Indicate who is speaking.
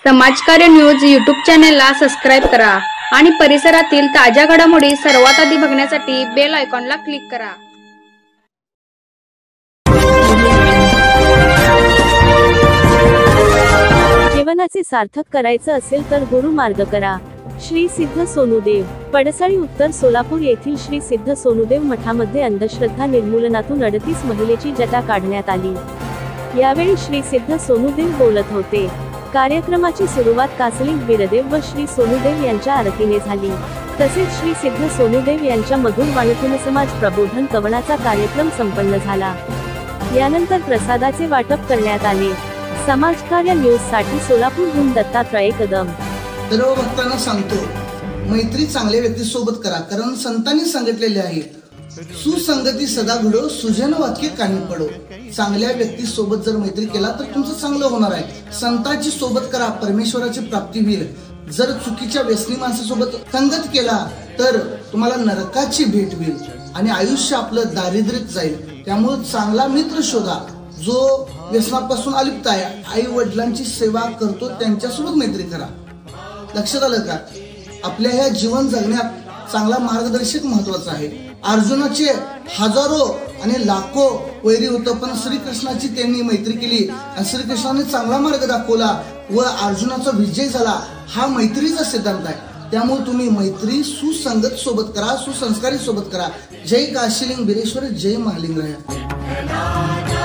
Speaker 1: समाजकार्य news YouTube चॅनेलला subscribe करा आणि परिसरातील ताज्या घडामोडी सर्वात आधी बघण्यासाठी बेल आयकॉनला क्लिक करा।
Speaker 2: जीवनाचे सार्थक करायचं असेल तर गुरु मार्ग करा। श्री सिद्ध सोनुदेव पडसाळी उत्तर सोलापूर येथील श्री सिद्ध सोनुदेव मठामध्ये अंधश्रद्धा निर्मूलनातून 38 महिलेची जटा काढण्यात आली। यावेळी श्री सिद्ध सोनुदेव बोलत होते। कार्यक्रमाची सुरुवात कासलिंग बिरदेव व श्री सोनुदेव यांच्या आरतीने झाली। तसेच श्री सिद्ध सोनुदेव यांच्या मधुर वाणीतून समाज प्रबोधन कवनाचा कार्यक्रम संपन्न झाला। यानंतर प्रसादाचे वाटप करण्यात आले। समाजकार्य न्यूज साठी सोलापूरहून दत्तात्रय कदम।
Speaker 3: सर्व भक्तांना सांगतो, मैत्री चांगल्या व्यक्तीसोबत करा, कारण संतांनी सांगितलेले आहे, सुसंगती सदा घडो, सुजन वाक्य कानी पडो। चांगल्या व्यक्तीसोबत जर मैत्री केला तर तुमचं चांगलं होणार आहे। संतांची सोबत करा, परमेश्वराची प्राप्ती होईल। जर चुकीच्या व्यसनी माणसासोबत संगत केला तर तुम्हाला नरकाची भेट होईल आणि आयुष्य आपलं दारिद्र्यात जाईल। त्यामुळे चांगला मित्र शोधा, जो व्यसनापासून अलिप्त आहे, आई वडिलांची सेवा करतो, त्यांच्यासोबत मैत्री करा। लक्षात आलं का? आपल्या ह्या जीवन जगण्यात चांगला मार्गदर्शक महत्वाचा आहे। अर्जुनाचे हजारो आणि लाखो वैरी होतं, पण श्रीकृष्णाची त्यांनी मैत्री केली आणि श्रीकृष्णाने चांगला मार्ग दाखवला व अर्जुनाचा विजय झाला। हा मैत्रीचा सिद्धांत आहे। त्यामुळे तुम्ही मैत्री सुसंगत सोबत करा, सुसंस्कारी सोबत करा। जय काशीलिंग बिरेश्वर, जय महालिंग राया।